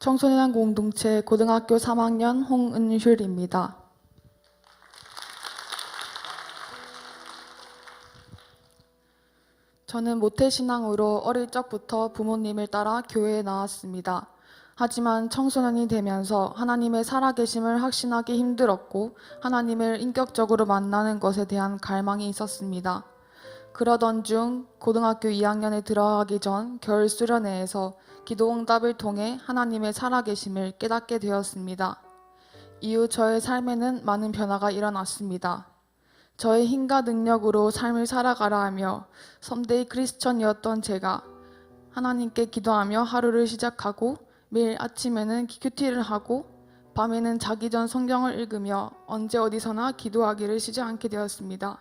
청소년 공동체 고등학교 3학년 홍은율입니다. 저는 모태신앙으로 어릴 적부터 부모님을 따라 교회에 나왔습니다. 하지만 청소년이 되면서 하나님의 살아계심을 확신하기 힘들었고 하나님을 인격적으로 만나는 것에 대한 갈망이 있었습니다. 그러던 중 고등학교 2학년에 들어가기 전 겨울 수련회에서 기도응답을 통해 하나님의 살아계심을 깨닫게 되었습니다. 이후 저의 삶에는 많은 변화가 일어났습니다. 저의 힘과 능력으로 삶을 살아가라 하며 썸데이 크리스천이었던 제가 하나님께 기도하며 하루를 시작하고 매일 아침에는 큐티를 하고 밤에는 자기 전 성경을 읽으며 언제 어디서나 기도하기를 쉬지 않게 되었습니다.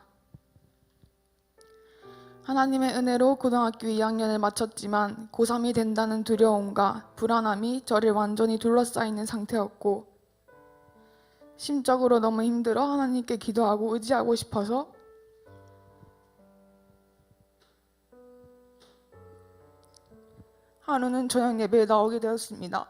하나님의 은혜로 고등학교 2학년을 마쳤지만 고3이 된다는 두려움과 불안함이 저를 완전히 둘러싸이는 상태였고 심적으로 너무 힘들어 하나님께 기도하고 의지하고 싶어서 하루는 저녁 예배에 나오게 되었습니다.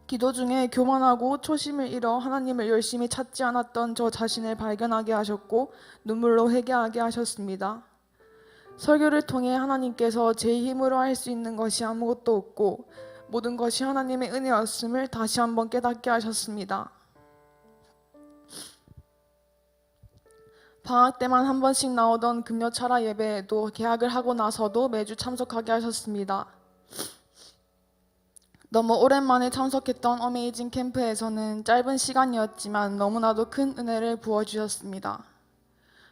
기도 중에 교만하고 초심을 잃어 하나님을 열심히 찾지 않았던 저 자신을 발견하게 하셨고 눈물로 회개하게 하셨습니다. 설교를 통해 하나님께서 제 힘으로 할 수 있는 것이 아무것도 없고 모든 것이 하나님의 은혜였음을 다시 한번 깨닫게 하셨습니다. 방학 때만 한 번씩 나오던 금요 철야 예배에도 개학을 하고 나서도 매주 참석하게 하셨습니다. 너무 오랜만에 참석했던 어메이징 캠프에서는 짧은 시간이었지만 너무나도 큰 은혜를 부어주셨습니다.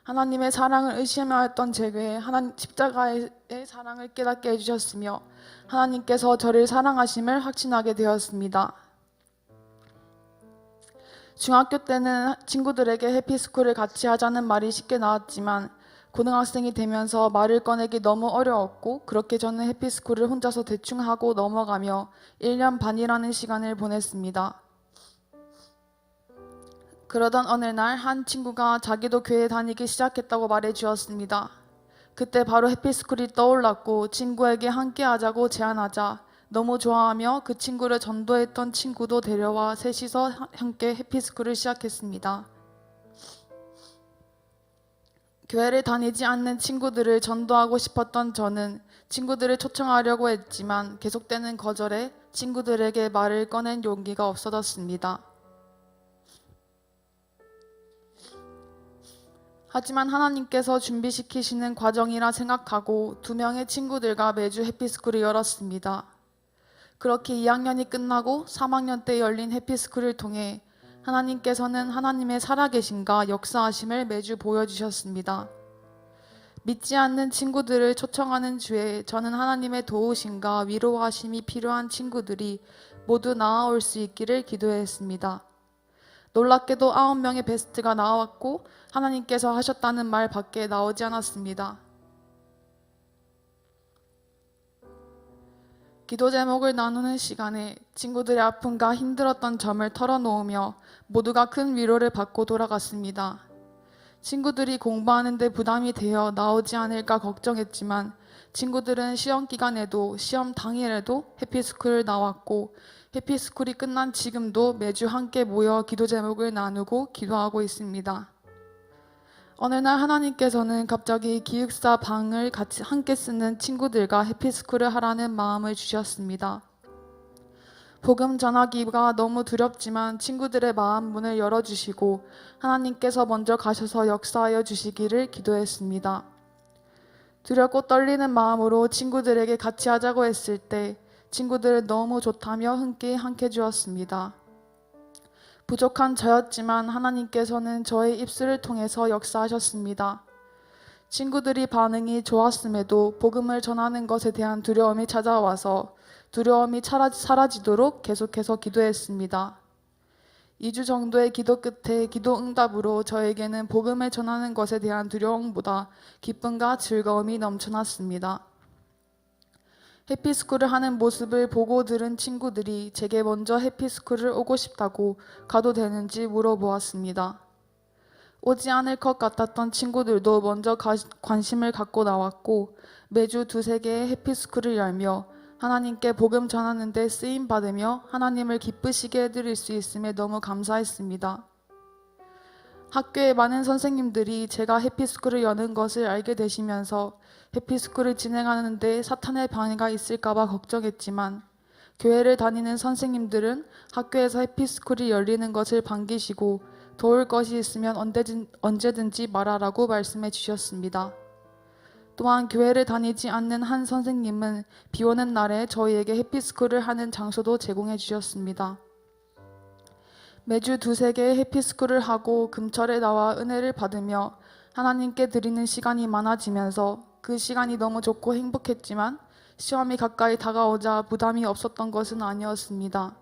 하나님의 사랑을 의심하였던 제게 십자가의 사랑을 깨닫게 해주셨으며 하나님께서 저를 사랑하심을 확신하게 되었습니다. 중학교 때는 친구들에게 해피스쿨을 같이 하자는 말이 쉽게 나왔지만 고등학생이 되면서 말을 꺼내기 너무 어려웠고 그렇게 저는 해피스쿨을 혼자서 대충 하고 넘어가며 1년 반이라는 시간을 보냈습니다. 그러던 어느 날 한 친구가 자기도 교회 다니기 시작했다고 말해 주었습니다. 그때 바로 해피스쿨이 떠올랐고 친구에게 함께 하자고 제안하자 너무 좋아하며 그 친구를 전도했던 친구도 데려와 셋이서 함께 해피스쿨을 시작했습니다. 교회를 다니지 않는 친구들을 전도하고 싶었던 저는 친구들을 초청하려고 했지만 계속되는 거절에 친구들에게 말을 꺼낸 용기가 없어졌습니다. 하지만 하나님께서 준비시키시는 과정이라 생각하고 2명의 친구들과 매주 해피스쿨을 열었습니다. 그렇게 2학년이 끝나고 3학년 때 열린 해피스쿨을 통해 하나님께서는 하나님의 살아계심과 역사하심을 매주 보여주셨습니다. 믿지 않는 친구들을 초청하는 주에 저는 하나님의 도우심과 위로하심이 필요한 친구들이 모두 나아올 수 있기를 기도했습니다. 놀랍게도 9명의 베스트가 나왔고 하나님께서 하셨다는 말 밖에 나오지 않았습니다. 기도 제목을 나누는 시간에 친구들의 아픔과 힘들었던 점을 털어놓으며 모두가 큰 위로를 받고 돌아갔습니다. 친구들이 공부하는 데 부담이 되어 나오지 않을까 걱정했지만 친구들은 시험 기간에도 시험 당일에도 해피스쿨을 나왔고 해피스쿨이 끝난 지금도 매주 함께 모여 기도 제목을 나누고 기도하고 있습니다. 어느 날 하나님께서는 갑자기 기숙사 방을 같이 함께 쓰는 친구들과 해피스쿨을 하라는 마음을 주셨습니다. 복음 전하기가 너무 두렵지만 친구들의 마음 문을 열어주시고 하나님께서 먼저 가셔서 역사하여 주시기를 기도했습니다. 두렵고 떨리는 마음으로 친구들에게 같이 하자고 했을 때 친구들은 너무 좋다며 흔쾌히 함께 주었습니다. 부족한 저였지만 하나님께서는 저의 입술을 통해서 역사하셨습니다. 친구들이 반응이 좋았음에도 복음을 전하는 것에 대한 두려움이 찾아와서 두려움이 사라지도록 계속해서 기도했습니다. 2주 정도의 기도 끝에 기도 응답으로 저에게는 복음을 전하는 것에 대한 두려움보다 기쁨과 즐거움이 넘쳐났습니다. 해피스쿨을 하는 모습을 보고 들은 친구들이 제게 먼저 해피스쿨을 오고 싶다고 가도 되는지 물어보았습니다. 오지 않을 것 같았던 친구들도 먼저 관심을 갖고 나왔고 매주 두세 개의 해피스쿨을 열며 하나님께 복음 전하는 데 쓰임 받으며 하나님을 기쁘시게 해드릴 수 있음에 너무 감사했습니다. 학교의 많은 선생님들이 제가 해피스쿨을 여는 것을 알게 되시면서 해피스쿨을 진행하는 데 사탄의 방해가 있을까봐 걱정했지만 교회를 다니는 선생님들은 학교에서 해피스쿨이 열리는 것을 반기시고 도울 것이 있으면 언제든지 말하라고 말씀해 주셨습니다. 또한 교회를 다니지 않는 한 선생님은 비 오는 날에 저희에게 해피스쿨을 하는 장소도 제공해 주셨습니다. 매주 두세 개의 해피스쿨을 하고 금철에 나와 은혜를 받으며 하나님께 드리는 시간이 많아지면서 그 시간이 너무 좋고 행복했지만 시험이 가까이 다가오자 부담이 없었던 것은 아니었습니다.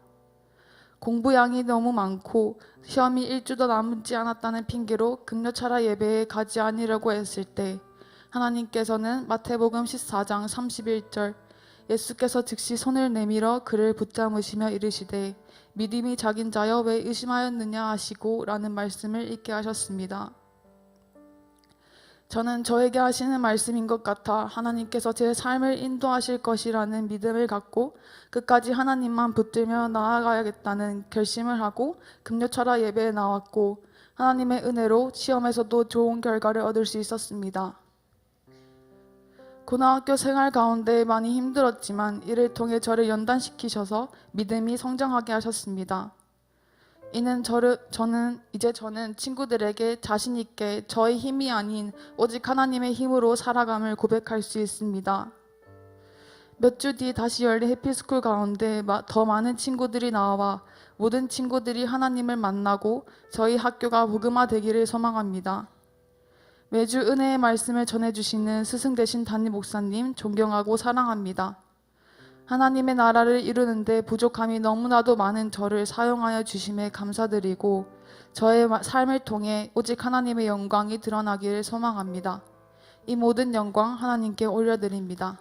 공부량이 너무 많고 시험이 일주도 남지 않았다는 핑계로 금요철야 예배에 가지 않으려고 했을 때 하나님께서는 마태복음 14장 31절 예수께서 즉시 손을 내밀어 그를 붙잡으시며 이르시되 믿음이 작은 자여 왜 의심하였느냐 하시고 라는 말씀을 읽게 하셨습니다. 저는 저에게 하시는 말씀인 것 같아 하나님께서 제 삶을 인도하실 것이라는 믿음을 갖고 끝까지 하나님만 붙들며 나아가야겠다는 결심을 하고 금요철야 예배에 나왔고 하나님의 은혜로 시험에서도 좋은 결과를 얻을 수 있었습니다. 고등학교 생활 가운데 많이 힘들었지만 이를 통해 저를 연단시키셔서 믿음이 성장하게 하셨습니다. 이는 저는 친구들에게 자신 있게 저의 힘이 아닌 오직 하나님의 힘으로 살아감을 고백할 수 있습니다. 몇 주 뒤 다시 열린 해피스쿨 가운데 더 많은 친구들이 나와 모든 친구들이 하나님을 만나고 저희 학교가 복음화되기를 소망합니다. 매주 은혜의 말씀을 전해주시는 스승 되신 담임 목사님 존경하고 사랑합니다. 하나님의 나라를 이루는데 부족함이 너무나도 많은 저를 사용하여 주심에 감사드리고 저의 삶을 통해 오직 하나님의 영광이 드러나기를 소망합니다. 이 모든 영광 하나님께 올려드립니다.